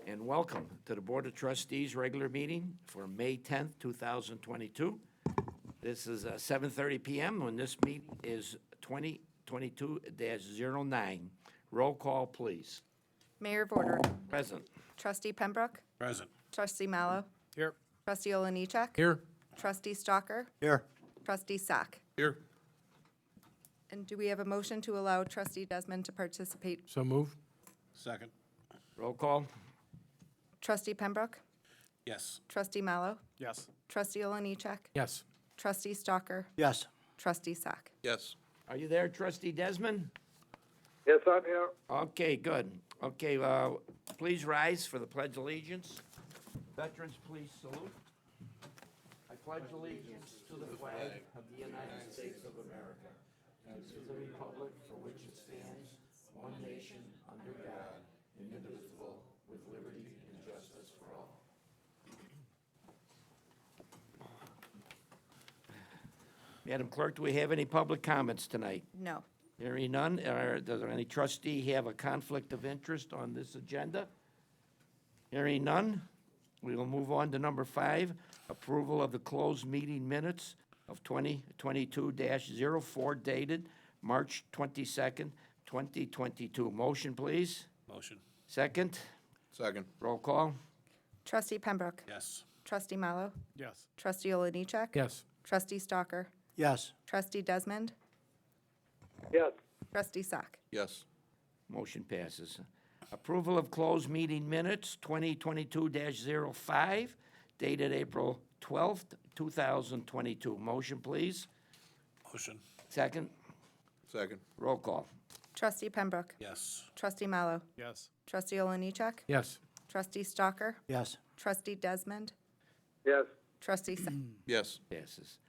and welcome to the Board of Trustees regular meeting for May 10th, 2022. This is 7:30 PM when this meeting is 2022-09. Roll call, please. Mayor Vorder. Present. Trustee Pembroke. Present. Trustee Mallow. Here. Trustee Oliniechek. Here. Trustee Stalker. Here. Trustee Sack. Here. And do we have a motion to allow Trustee Desmond to participate? So moved. Second. Roll call. Trustee Pembroke. Yes. Trustee Mallow. Yes. Trustee Oliniechek. Yes. Trustee Stalker. Yes. Trustee Sack. Yes. Are you there, Trustee Desmond? Yes, I'm here. Okay, good. Okay, please rise for the Pledge of Allegiance. Veterans, please salute. I pledge allegiance to the flag of the United States of America and to the republic for which it stands, one nation, under God, indivisible, with liberty and justice for all. Madam Clerk, do we have any public comments tonight? No. Hearing none, does any trustee have a conflict of interest on this agenda? Hearing none, we will move on to number 5, approval of the closed meeting minutes of 2022-04 dated March 22nd, 2022. Motion, please. Motion. Second, Second. roll call. Trustee Pembroke. Yes. Trustee Mallow. Yes. Trustee Oliniechek. Yes. Trustee Stalker. Yes. Trustee Desmond. Yes, Trustee Sack. Yes. Motion passes. Approval of closed meeting minutes, 2022-05, dated April 12th, 2022. Motion, please. Motion. Second, Second. roll call. Trustee Pembroke. Yes. Trustee Mallow. Yes. Trustee Oliniechek. Yes. Trustee Stalker. Yes. Trustee Desmond. yes, Trustee Sack. Yes. Passes.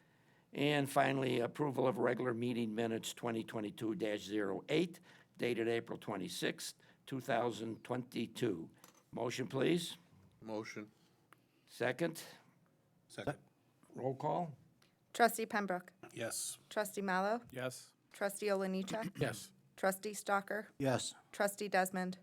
And finally, approval of regular meeting minutes 2022-08, dated April 26th, 2022. Motion, please. Motion. Second, Second. roll call. Trustee Pembroke. Yes. Trustee Mallow. Yes. Trustee Oliniechek. Yes. Trustee Stalker. Yes. Trustee Desmond.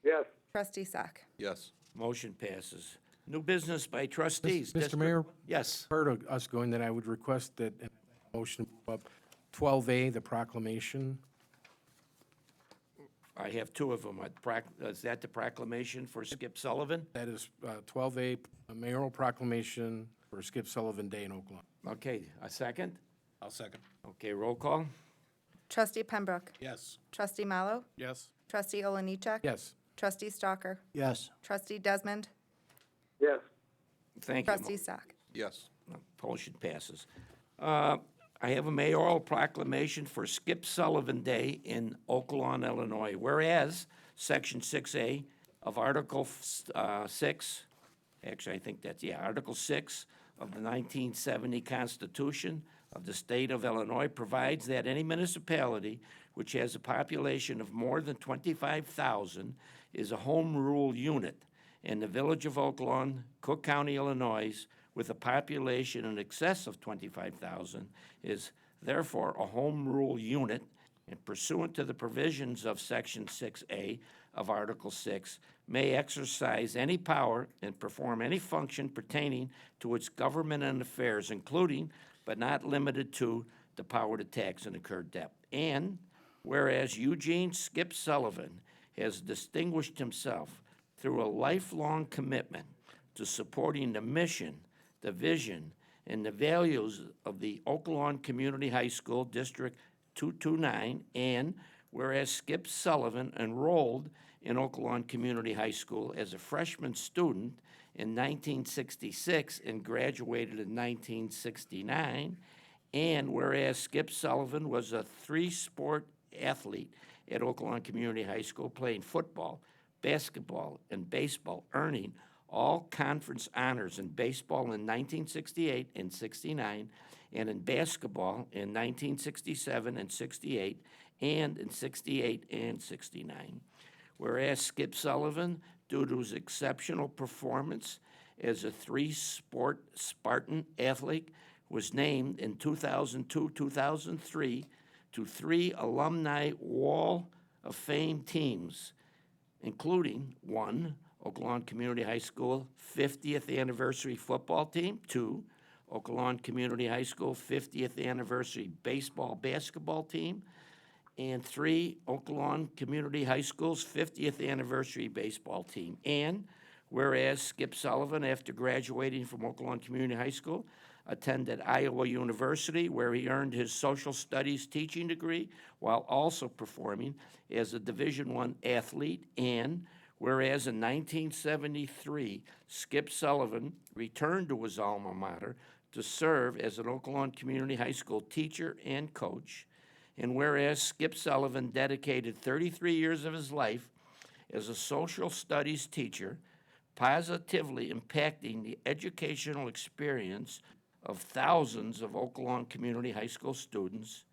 yes, Trustee Sack. Yes. Motion passes. New business by trustees. Mr. District- Mayor, Yes. part of us going that I would request that motion up 12A, the proclamation. I have two of them. Is that the proclamation for Skip Sullivan? That is 12A, a mayoral proclamation for Skip Sullivan Day in Oakland. Okay, a second? I'll second. Okay, roll call. Trustee Pembroke. Yes. Trustee Mallow. Yes. Trustee Oliniechek. Yes. Trustee Stalker. Yes. Trustee Desmond. yes, Thank you. Trustee Sack. Yes. Motion passes. I have a mayoral proclamation for Skip Sullivan Day in Oaklawn, Illinois. Whereas, Section 6A of Article 6, actually, I think that's, Article 6 of the 1970 Constitution of the State of Illinois provides that any municipality which has a population of more than 25,000 is a home rule unit, and the Village of Oaklawn, Cook County, Illinois, with a population in excess of 25,000 is therefore a home rule unit, and pursuant to the provisions of Section 6A of Article 6, may exercise any power and perform any function pertaining to its government and affairs, including but not limited to the power to tax and incur debt. And whereas Eugene Skip Sullivan has distinguished himself through a lifelong commitment to supporting the mission, the vision, and the values of the Oaklawn Community High School District 229, and whereas Skip Sullivan enrolled in Oaklawn Community High School as a freshman student in 1966 and graduated in 1969, and whereas Skip Sullivan was a three-sport athlete at Oaklawn Community High School, playing football, basketball, and baseball, earning all conference honors in baseball in 1968 and 69, and in basketball in 1967 and 68, and in 68 and 69. Whereas Skip Sullivan, due to his exceptional performance as a three-sport Spartan athlete, was named in 2002-2003 to 3 alumni Wall of Fame teams, including 1, Oaklawn Community High School 50th Anniversary Football Team. 2, Oaklawn Community High School 50th Anniversary Baseball Basketball Team. And 3, Oaklawn Community High School's 50th Anniversary Baseball Team. And whereas Skip Sullivan, after graduating from Oaklawn Community High School, attended Iowa University, where he earned his social studies teaching degree while also performing as a Division I athlete. And whereas in 1973, Skip Sullivan returned to his alma mater to serve as an Oaklawn Community High School teacher and coach. And whereas Skip Sullivan dedicated 33 years of his life as a social studies teacher, positively impacting the educational experience of thousands of Oaklawn Community High School students.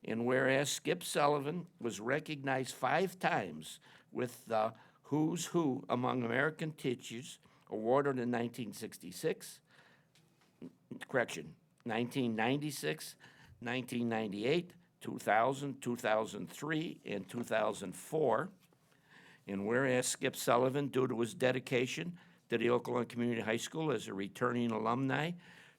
And whereas Skip Sullivan was recognized 5 times with the Who's Who Among American Teachers, awarded in 1966, 1996, 1998, 2000, 2003, and 2004. And whereas Skip Sullivan, due to his dedication to the Oaklawn Community High School as a returning alumni,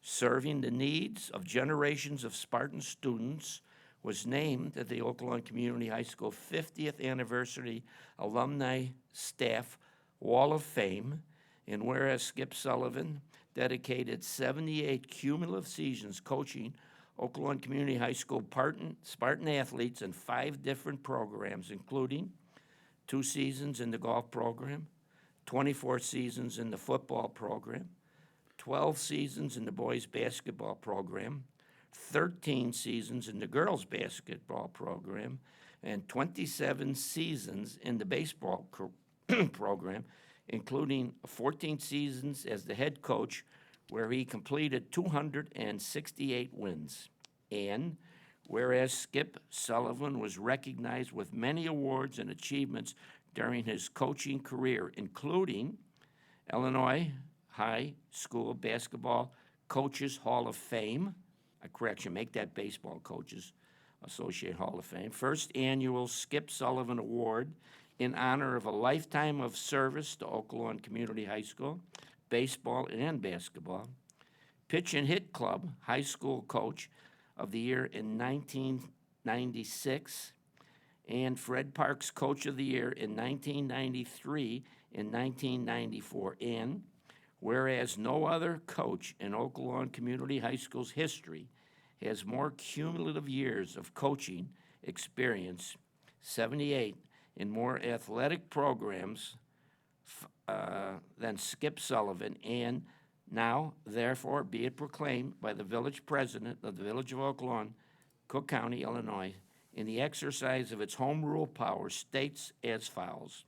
serving the needs of generations of Spartan students, was named at the Oaklawn Community High School 50th Anniversary Alumni Staff Wall of Fame. And whereas Skip Sullivan dedicated 78 cumulative seasons coaching Oaklawn Community High School Spartan athletes in 5 different programs, including 2 seasons in the golf program, 24 seasons in the football program, 12 seasons in the boys basketball program, 13 seasons in the girls basketball program, and 27 seasons in the baseball program, including 14 seasons as the head coach, where he completed 268 wins. And whereas Skip Sullivan was recognized with many awards and achievements during his coaching career, including Illinois High School Basketball Coaches Hall of Fame, make that Baseball Coaches Associate Hall of Fame, first annual Skip Sullivan Award in honor of a lifetime of service to Oaklawn Community High School, baseball and basketball, Pitch and Hit Club High School Coach of the Year in 1996, and Fred Parks Coach of the Year in 1993 and 1994. And whereas no other coach in Oaklawn Community High School's history has more cumulative years of coaching experience, 78, in more athletic programs than Skip Sullivan, and now, therefore, be it proclaimed by the village president of the Village of Oaklawn, Cook County, Illinois, in the exercise of its home rule power, states as follows.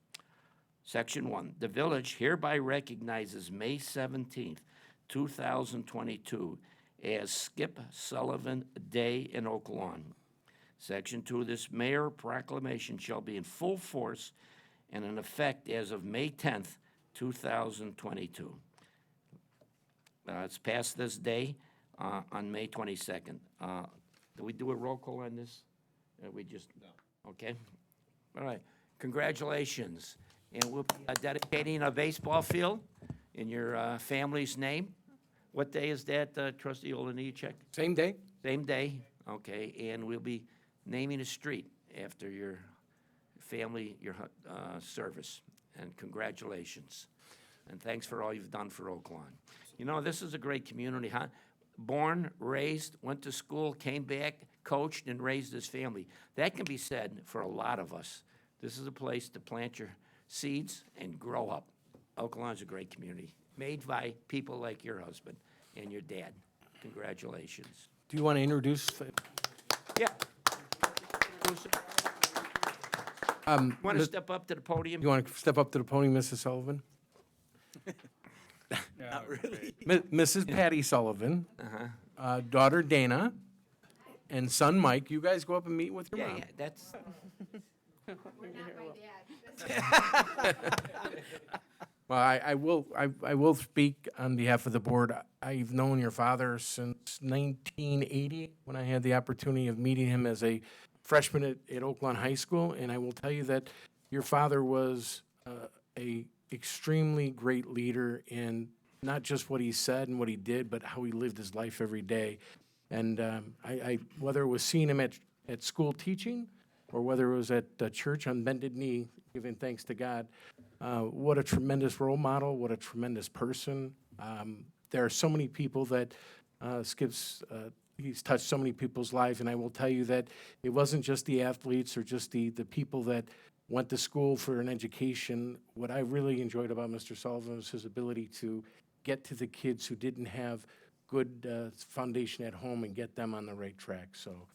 Section 1, the village hereby recognizes May 17th, 2022 as Skip Sullivan Day in Oaklawn. Section 2, this mayor proclamation shall be in full force and in effect as of May 10th, 2022. It's passed this day on May 22nd. Do we do a roll call on this? We just, no. Okay. All right. Congratulations. And we'll be dedicating a baseball field in your family's name. What day is that, Trustee Olenichek? Same day? Same day, okay. And we'll be naming a street after your family, your service. And congratulations. And thanks for all you've done for Oaklawn. You know, this is a great community, huh? Born, raised, went to school, came back, coached, and raised his family. That can be said for a lot of us. This is a place to plant your seeds and grow up. Oaklawn's a great community, made by people like your husband and your dad. Congratulations. Do you want to introduce? Yeah. Want to step up to the podium? You want to step up to the podium, Mrs. Sullivan? Not really. Mrs. Patty Sullivan, daughter Dana, and son Mike. You guys go up and meet with your mom. Yeah, that's, Well, I will speak on behalf of the board. I've known your father since 1980, when I had the opportunity of meeting him as a freshman at Oaklawn High School, and I will tell you that your father was a extremely great leader in not just what he said and what he did, but how he lived his life every day. And whether it was seeing him at school teaching or whether it was at church on bended knee, giving thanks to God, what a tremendous role model, what a tremendous person. There are so many people that he's touched so many people's lives, and I will tell you that it wasn't just the athletes or just the people that went to school for an education. What I really enjoyed about Mr. Sullivan was his ability to get to the kids who didn't have good foundation at home and get them on the right track. So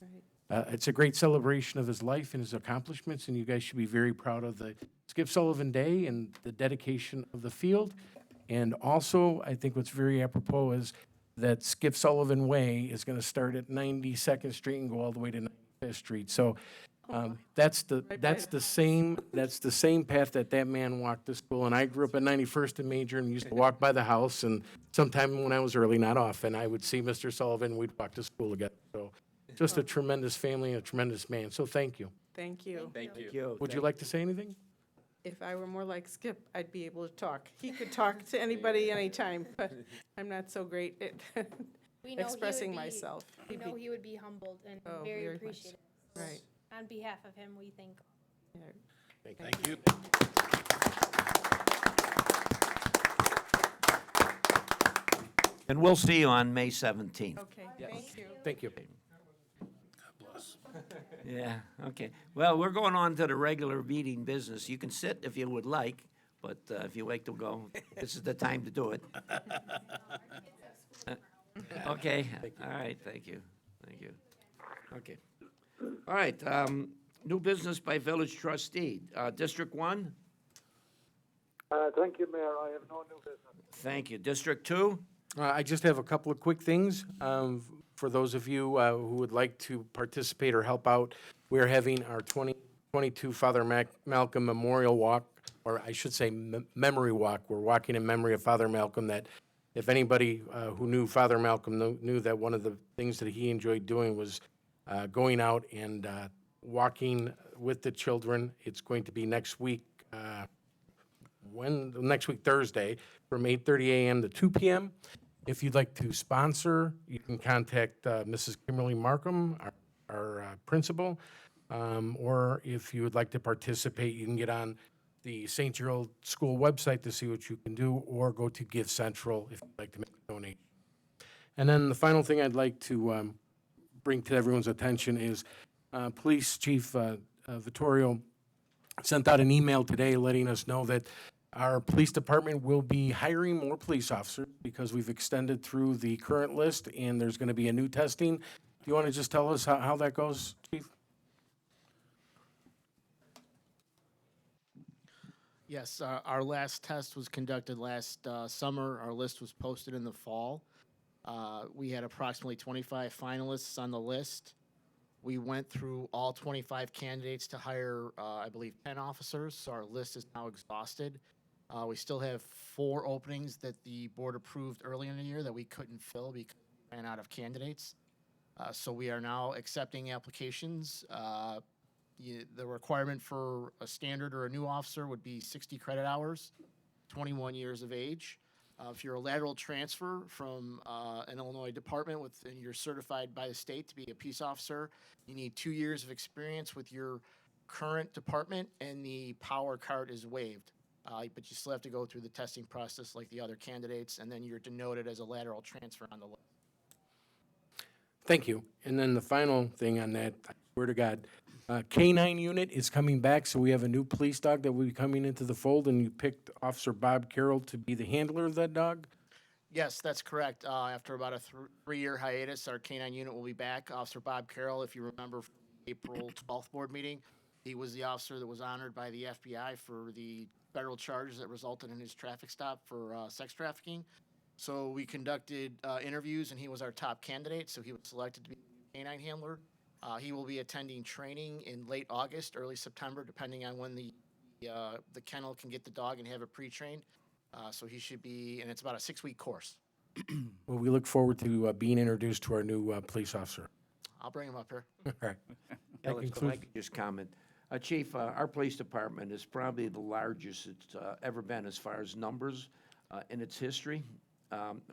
it's a great celebration of his life and his accomplishments, and you guys should be very proud of the Skip Sullivan Day and the dedication of the field. And also, I think what's very apropos is that Skip Sullivan Way is going to start at 92nd Street and go all the way to 95th Street. So that's the same path that man walked to school. And I grew up at 91st and Major and used to walk by the house. And sometime when I was early, not often, I would see Mr. Sullivan. We'd walk to school together. So just a tremendous family and a tremendous man. So thank you. Thank you. Thank you. Would you like to say anything? If I were more like Skip, I'd be able to talk. He could talk to anybody anytime, but I'm not so great at We know he expressing would be- myself. We He'd know be- he would be humbled and Oh, very very much. appreciative. Right. On behalf of him, we thank. Yeah. Thank you. And we'll see you on May 17th. Okay, thank you. Thank you. Yeah, okay. Well, we're going on to the regular meeting business. You can sit if you would like, but if you like to go, this is the time to do it. Okay, all right, thank you, thank you. Okay. All right, new business by village trustee. District 1, Thank you, Mayor. I have no new business. thank you. District 2, I just have a couple of quick things. For those of you who would like to participate or help out, we're having our 2022 Father Malcolm Memorial Walk, or I should say Memory Walk. We're walking in memory of Father Malcolm. That if anybody who knew Father Malcolm knew that one of the things that he enjoyed doing was going out and walking with the children. It's going to be next week, Thursday, from 8:30 a.m. to 2 p.m. If you'd like to sponsor, you can contact Mrs. Kimberly Markham, our principal, or if you would like to participate, you can get on the St. Gerald School website to see what you can do, or go to Give Central if you'd like to make a donation. And then the final thing I'd like to bring to everyone's attention is Police Chief Vittorio sent out an email today letting us know that our police department will be hiring more police officers because we've extended through the current list and there's going to be a new testing. Do you want to just tell us how that goes, Chief? Yes, our last test was conducted last summer. Our list was posted in the fall. We had approximately 25 finalists on the list. We went through all 25 candidates to hire, I believe, 10 officers, so our list is now exhausted. We still have 4 openings that the board approved earlier in the year that we couldn't fill because we ran out of candidates. So we are now accepting applications. The requirement for a standard or a new officer would be 60 credit hours, 21 years of age. If you're a lateral transfer from an Illinois department and you're certified by the state to be a peace officer, you need 2 years of experience with your current department, and the power card is waived. But you still have to go through the testing process like the other candidates, and then you're denoted as a lateral transfer on the list. Thank you. And then the final thing on that, I swear to God, Canine Unit is coming back, so we have a new police dog that will be coming into the fold, and you picked Officer Bob Carroll to be the handler of that dog? Yes, that's correct. After about a 3-year hiatus, our Canine Unit will be back. Officer Bob Carroll, if you remember from the April 12th board meeting, he was the officer that was honored by the FBI for the federal charges that resulted in his traffic stop for sex trafficking. So we conducted interviews, and he was our top candidate, so he was selected to be the canine handler. He will be attending training in late August, early September, depending on when the kennel can get the dog and have it pre-trained. So he should be, and it's about a 6-week course. Well, we look forward to being introduced to our new police officer. I'll bring him up here. All right. Alex, if I could just comment. Chief, our police department is probably the largest it's ever been as far as numbers in its history.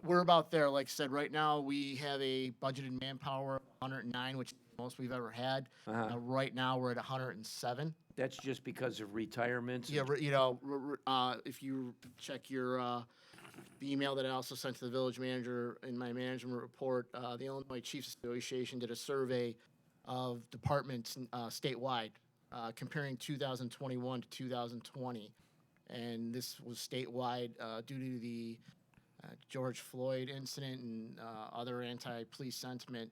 We're about there. Like I said, right now we have a budgeted manpower of 109, which is the most we've ever had. Right now we're at 107. That's just because of retirements. Yeah, if you check your the email that I also sent to the village manager in my management report, the Illinois Chiefs Association did a survey of departments statewide, comparing 2021 to 2020, and this was statewide due to the George Floyd incident and other anti-police sentiment.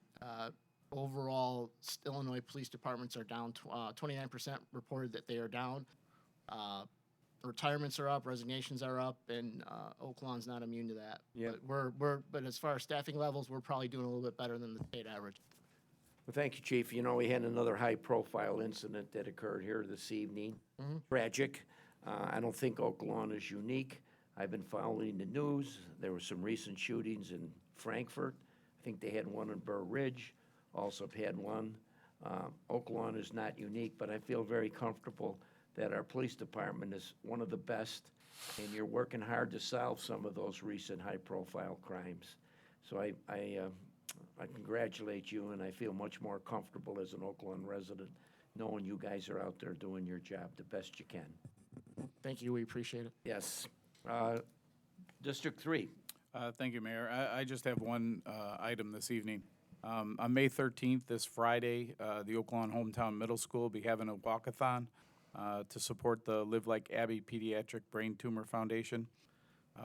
Overall, Illinois police departments are down. 29% reported that they are down. Retirements are up, resignations are up, and Oaklawn's not immune to that. Yeah. But as far as staffing levels, we're probably doing a little bit better than the state average. Well, thank you, Chief. You know, we had another high-profile incident that occurred here this evening. Tragic. I don't think Oaklawn is unique. I've been following the news. There were some recent shootings in Frankfurt. I think they had one in Burr Ridge, also had one. Oaklawn is not unique, but I feel very comfortable that our police department is one of the best, and you're working hard to solve some of those recent high-profile crimes. So I congratulate you, and I feel much more comfortable as an Oaklawn resident, knowing you guys are out there doing your job the best you can. Thank you, we appreciate it. Yes. District 3. Thank you, Mayor. I just have one item this evening. On May 13th, this Friday, the Oaklawn Hometown Middle School will be having a walkathon to support the Live Like Abby Pediatric Brain Tumor Foundation.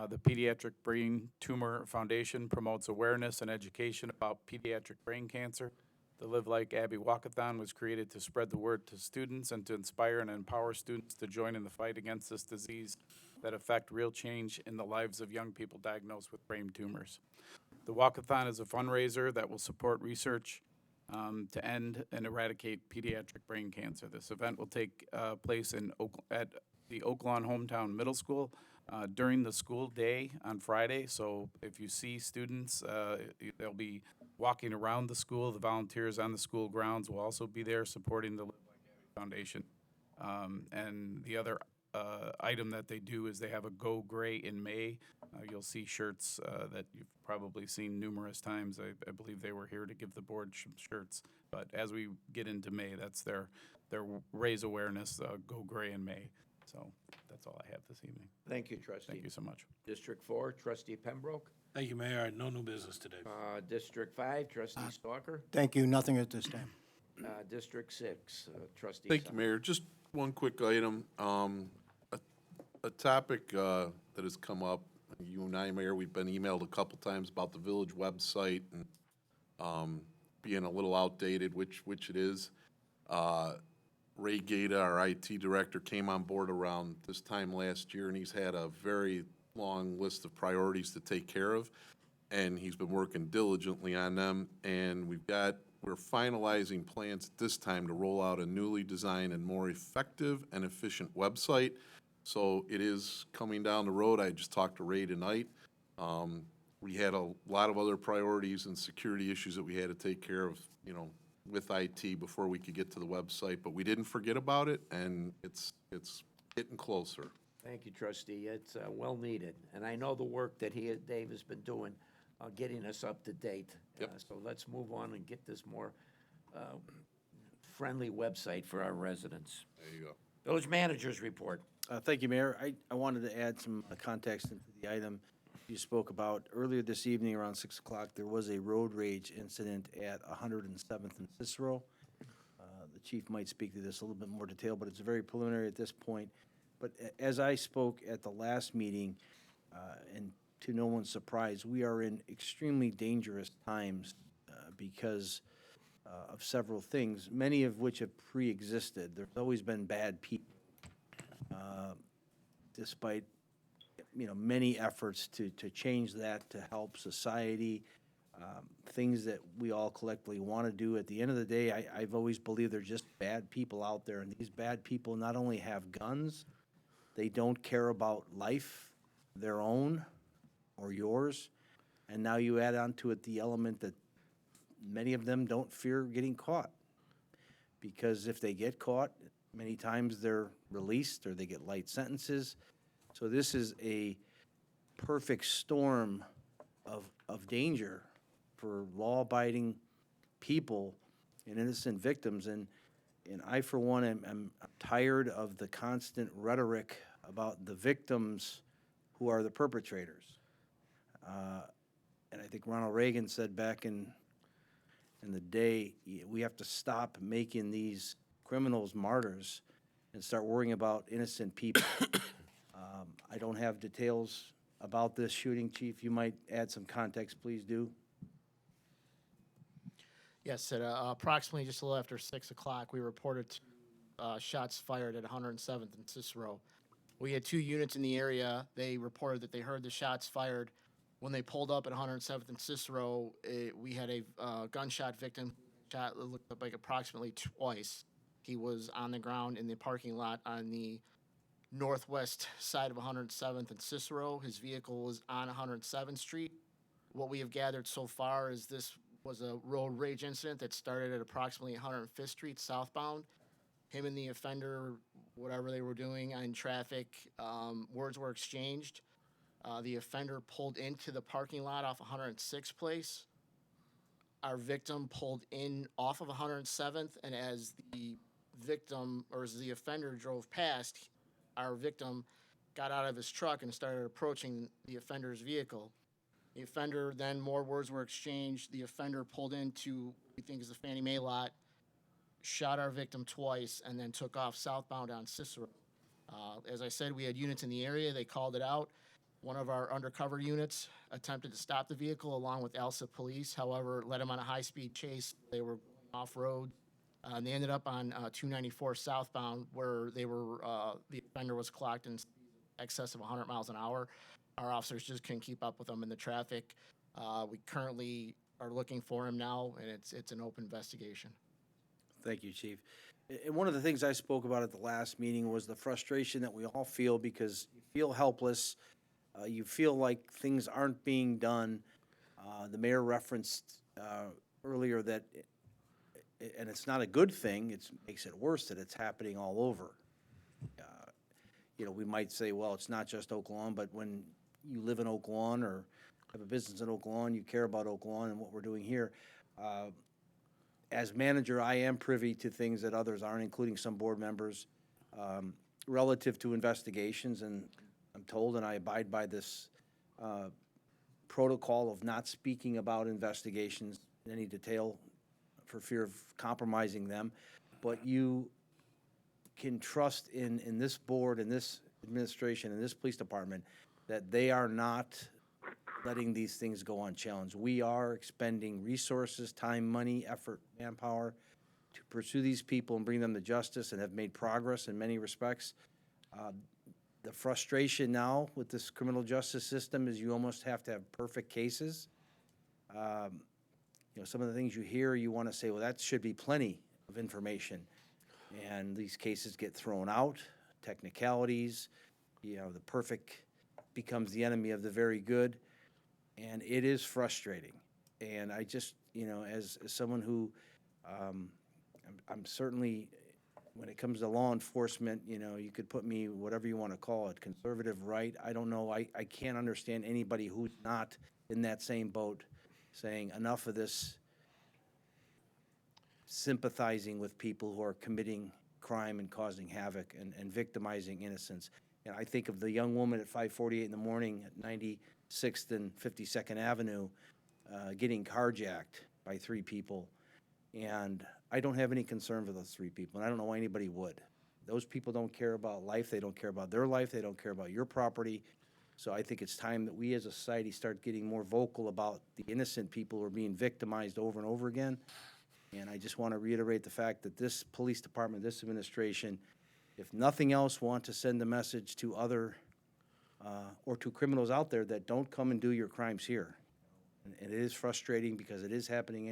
The Pediatric Brain Tumor Foundation promotes awareness and education about pediatric brain cancer. The Live Like Abby Walkathon was created to spread the word to students and to inspire and empower students to join in the fight against this disease that affect real change in the lives of young people diagnosed with brain tumors. The Walkathon is a fundraiser that will support research to end and eradicate pediatric brain cancer. This event will take place at the Oaklawn Hometown Middle School during the school day on Friday. So if you see students, they'll be walking around the school. The volunteers on the school grounds will also be there supporting the Live Like Abby Foundation. And the other item that they do is they have a Go Gray in May. You'll see shirts that you've probably seen numerous times. I believe they were here to give the board some shirts. But as we get into May, that's their raise awareness, Go Gray in May. So that's all I have this evening. Thank you, Trustee. Thank you so much. District 4, Trustee Pembroke. Thank you, Mayor. I had no new business today. District 5, Trustee Stalker. Thank you. Nothing at this time. District 6, Trustee. Thank you, Mayor. Just one quick item. A topic that has come up, you and I, Mayor, we've been emailed a couple times about the village website and being a little outdated, which it is. Ray Gata, our IT director, came on board around this time last year, and he's had a very long list of priorities to take care of, and he's been working diligently on them. And we're finalizing plans at this time to roll out a newly designed and more effective and efficient website. So it is coming down the road. I just talked to Ray tonight. We had a lot of other priorities and security issues that we had to take care of, with IT before we could get to the website, but we didn't forget about it, and it's getting closer. Thank you, Trustee. It's well needed. And I know the work that Dave has been doing, getting us up to date. Yep. So let's move on and get this more friendly website for our residents. There you go. Village Manager's Report. Thank you, Mayor. I wanted to add some context into the item you spoke about. Earlier this evening around 6 o'clock, there was a road rage incident at 107th and Cicero. The chief might speak to this a little bit more detail, but it's very preliminary at this point. But as I spoke at the last meeting, and to no one's surprise, we are in extremely dangerous times because of several things, many of which have pre-existed. There's always been bad people, despite many efforts to change that, to help society, things that we all collectively want to do. At the end of the day, I've always believed there's just bad people out there, and these bad people not only have guns, they don't care about life, their own or yours, and now you add onto it the element that many of them don't fear getting caught, because if they get caught, Many times they're released or they get light sentences. So this is a perfect storm of danger for law-abiding people and innocent victims. And I, for one, am tired of the constant rhetoric about the victims who are the perpetrators. And I think Ronald Reagan said back in the day, we have to stop making these criminals martyrs and start worrying about innocent people. I don't have details about this shooting, Chief. You might add some context, please do. Yes, at approximately just a little after 6 o'clock, we reported shots fired at 107th and Cicero. We had 2 units in the area. They reported that they heard the shots fired. When they pulled up at 107th and Cicero, we had a gunshot victim shot, it looked like approximately twice. He was on the ground in the parking lot on the northwest side of 107th and Cicero. His vehicle was on 107th Street. What we have gathered so far is this was a road rage incident that started at approximately 105th Street southbound. Him and the offender, whatever they were doing in traffic, words were exchanged. The offender pulled into the parking lot off 106th Place. Our victim pulled in off of 107th, and as the victim, or as the offender drove past, our victim got out of his truck and started approaching the offender's vehicle. The offender, then more words were exchanged. The offender pulled into, we think is the Fannie Mae lot, shot our victim twice, and then took off southbound on Cicero. As I said, we had units in the area. They called it out. One of our undercover units attempted to stop the vehicle along with Elsa police. However, led him on a high-speed chase. They were off-road. And they ended up on 294 southbound where they were, the offender was clocked in excess of 100 miles an hour. Our officers just couldn't keep up with them in the traffic. We currently are looking for him now, and it's an open investigation. Thank you, Chief. And one of the things I spoke about at the last meeting was the frustration that we all feel because you feel helpless. You feel like things aren't being done. The mayor referenced earlier that, and it's not a good thing, it makes it worse that it's happening all over. We might say, well, it's not just Oak Lawn, but when you live in Oak Lawn or have a business in Oak Lawn, you care about Oak Lawn and what we're doing here. As manager, I am privy to things that others aren't, including some board members, relative to investigations, and I'm told, and I abide by this protocol of not speaking about investigations in any detail for fear of compromising them, but you can trust in this board, in this administration, in this police department, that they are not letting these things go unchallenged. We are expending resources, time, money, effort, manpower to pursue these people and bring them to justice and have made progress in many respects. The frustration now with this criminal justice system is you almost have to have perfect cases. Some of the things you hear, you want to say, well, that should be plenty of information. And these cases get thrown out, technicalities, the perfect becomes the enemy of the very good. And it is frustrating. And I just, as someone who, I'm certainly, when it comes to law enforcement, you could put me whatever you want to call it, conservative, right? I don't know. I can't understand anybody who's not in that same boat saying enough of this sympathizing with people who are committing crime and causing havoc and victimizing innocents. And I think of the young woman at 5:48 in the morning at 96th and 52nd Avenue getting carjacked by 3 people. And I don't have any concern for those 3 people, and I don't know why anybody would. Those people don't care about life. They don't care about their life. They don't care about your property. So I think it's time that we as a society start getting more vocal about the innocent people who are being victimized over and over again. And I just want to reiterate the fact that this police department, this administration, if nothing else, want to send a message to other or to criminals out there that don't come and do your crimes here. And it is frustrating because it is happening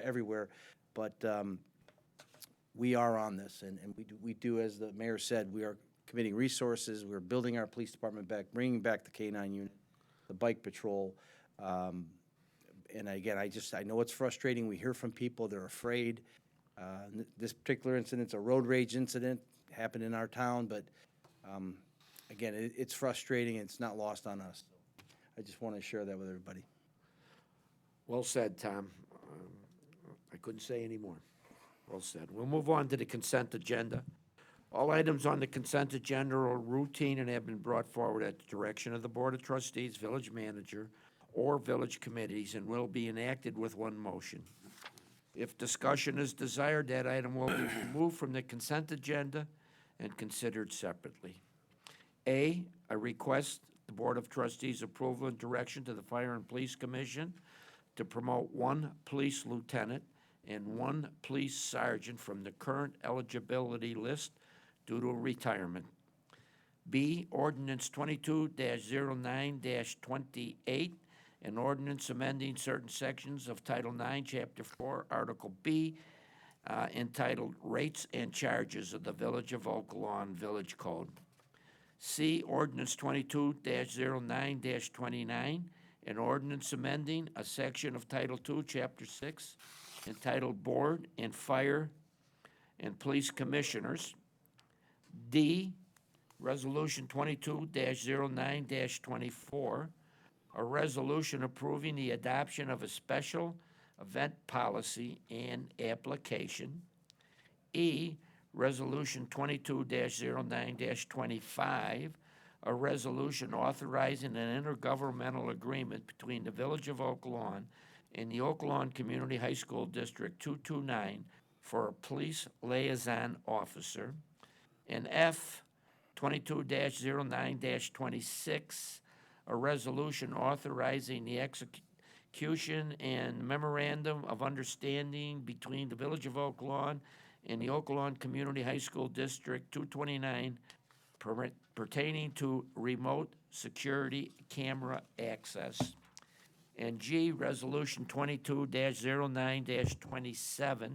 everywhere. But we are on this, and we do, as the mayor said, we are committing resources. We're building our police department back, bringing back the Canine Unit, the bike patrol. And again, I know it's frustrating. We hear from people, they're afraid. This particular incident's a road rage incident. happen in our town, but again, it's frustrating, and it's not lost on us. I just want to share that with everybody. Well said, Tom. I couldn't say any more. Well said. We'll move on to the consent agenda. All items on the consent agenda are routine and have been brought forward at the direction of the Board of Trustees, village manager, or village committees, and will be enacted with one motion. If discussion is desired, that item will be removed from the consent agenda and considered separately. A request the Board of Trustees approval and direction to the Fire and Police Commission to promote one police lieutenant and one police sergeant from the current eligibility list due to retirement. B, ordinance 22-09-28, an ordinance amending certain sections of Title IX, Chapter 4, Article B, entitled Rates and Charges of the Village of Oak Lawn Village Code. C, ordinance 22-09-29, an ordinance amending a section of Title II, Chapter 6, entitled Board and Fire and Police Commissioners. D, Resolution 22-09-24, a resolution approving the adoption of a special event policy and application. E, Resolution 22-09-25, a resolution authorizing an intergovernmental agreement between the Village of Oak Lawn and the Oak Lawn Community High School District 229 for a police liaison officer. And F, 22-09-26, a resolution authorizing the execution and memorandum of understanding between the Village of Oak Lawn and the Oak Lawn Community High School District 229 pertaining to remote security camera access. And G, Resolution 22-09-27,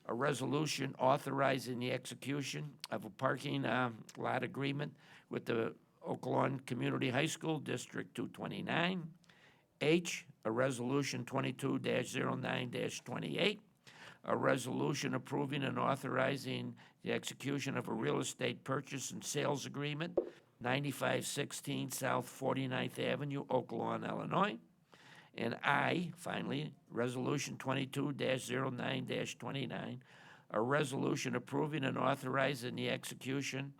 a resolution authorizing the execution of a parking lot agreement with the Oak Lawn Community High School District 229. H, a resolution 22-09-28, a resolution approving and authorizing the execution of a real estate purchase and sales agreement, 9516 South 49th Avenue, Oak Lawn, Illinois. And I, finally, Resolution 22-09-29, a resolution approving and authorizing the execution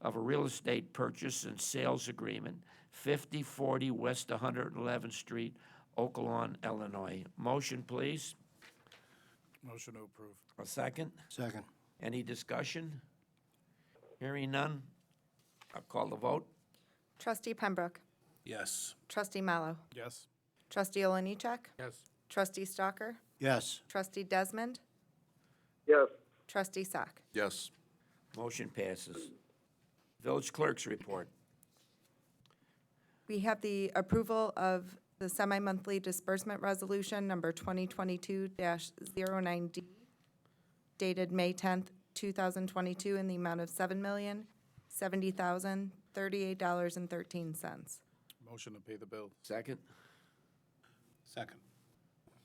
of a real estate purchase and sales agreement, 5040 West 111th Street, Oak Lawn, Illinois. Motion, please. Motion to approve. A second? Second. Any discussion? Hearing none, I'll call the vote. Trustee Pembroke, Yes. Trustee Mallow, Yes. Trustee Oliniechek, Yes. Trustee Stalker, Yes. Trustee Desmond, yes, Trustee Sack. Yes. Motion passes. Village Clerk's report. We have the approval of the semi-monthly disbursement resolution number 2022-09D dated May 10th, 2022 in the amount of $7,070,038.13. Motion to pay the bill. Second, Second.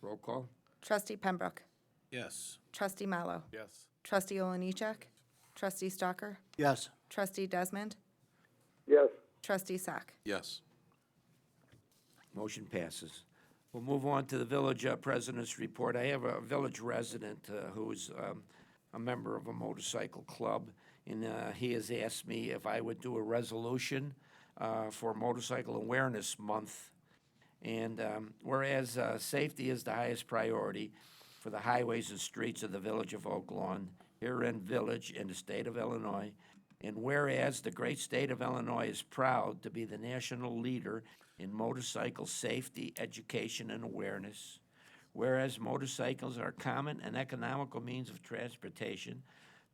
roll call. Trustee Pembroke, Yes. Trustee Mallow, Yes. Trustee Oliniechek, Trustee Stalker, Yes. Trustee Desmond, yes, Trustee Sack. Yes. Motion passes. We'll move on to the village president's report. I have a village resident who is a member of a motorcycle club, and he has asked me if I would do a resolution for Motorcycle Awareness Month. And whereas safety is the highest priority for the highways and streets of the village of Oak Lawn, herein village in the state of Illinois, and whereas the great state of Illinois is proud to be the national leader in motorcycle safety, education, and awareness, whereas motorcycles are common and economical means of transportation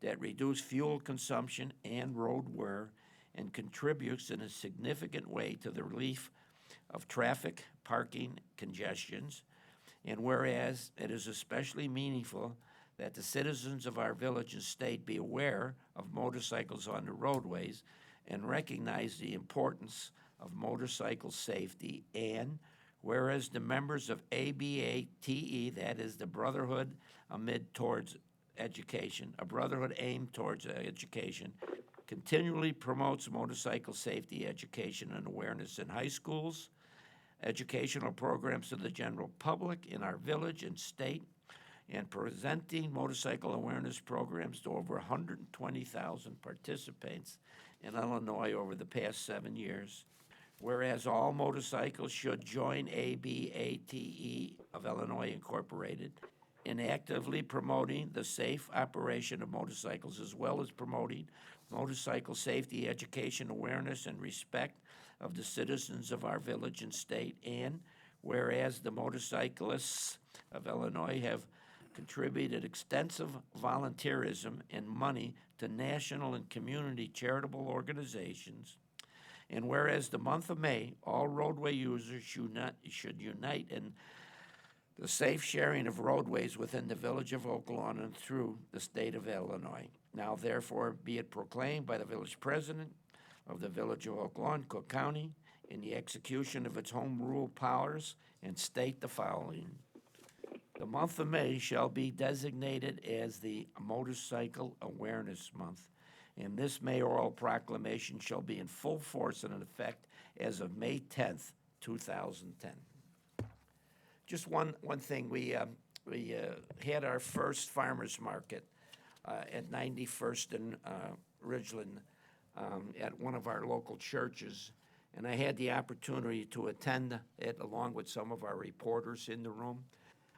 that reduce fuel consumption and road wear and contributes in a significant way to the relief of traffic, parking, congestions, and whereas it is especially meaningful that the citizens of our village and state be aware of motorcycles on the roadways and recognize the importance of motorcycle safety, and whereas the members of ABATE, that is the Brotherhood Amid Towards education, a brotherhood aimed towards education, continually promotes motorcycle safety education and awareness in high schools, educational programs to the general public in our village and state, and presenting motorcycle awareness programs to over 120,000 participants in Illinois over the past 7 years. Whereas all motorcycles should join ABATE of Illinois Incorporated in actively promoting the safe operation of motorcycles, as well as promoting motorcycle safety education, awareness, and respect of the citizens of our village and state. And whereas the motorcyclists of Illinois have contributed extensive volunteerism and money to national and community charitable organizations. And whereas the month of May, all roadway users should unite in the safe sharing of roadways within the village of Oak Lawn and through the state of Illinois. Now therefore be it proclaimed by the village president of the village of Oak Lawn, Cook County, in the execution of its home rule powers, and state the following. The month of May shall be designated as the Motorcycle Awareness Month, and this mayoral proclamation shall be in full force and in effect as of May 10th, 2010. Just one thing, we had our first farmers market at 91st and Ridgeland at one of our local churches, and I had the opportunity to attend it along with some of our reporters in the room.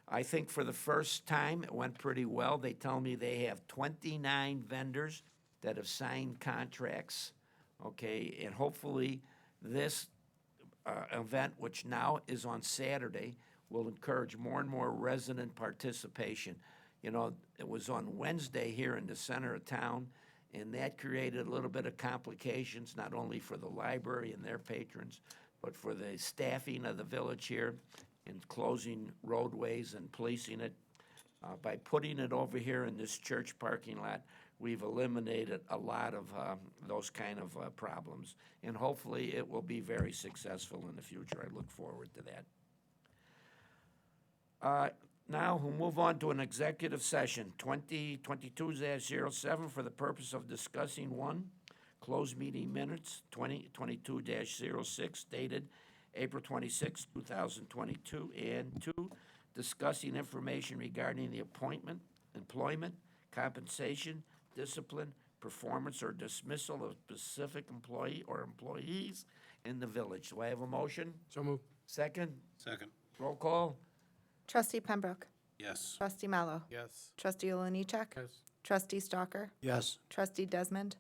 I think for the first time, it went pretty well. They tell me they have 29 vendors that have signed contracts, okay? And hopefully this event, which now is on Saturday, will encourage more and more resident participation. You know, it was on Wednesday here in the center of town, and that created a little bit of complications, not only for the library and their patrons, but for the staffing of the village here in closing roadways and policing it. By putting it over here in this church parking lot, we've eliminated a lot of those kind of problems. And hopefully it will be very successful in the future. I look forward to that. Now we'll move on to an executive session, 2022-07, for the purpose of discussing one, closed meeting minutes, 2022-06, dated April 26, 2022, and two, discussing information regarding the appointment, employment, compensation, discipline, performance, or dismissal of specific employee or employees in the village. Do I have a motion? So moved. Second? Second. Roll call? Trustee Pembroke? Yes. Trustee Mallow? Yes. Trustee Oliniechek? Yes. Trustee Stalker? Yes. Trustee Desmond?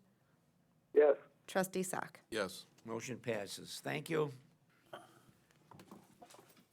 yes. Trustee Sack? Yes. Motion passes. Thank you.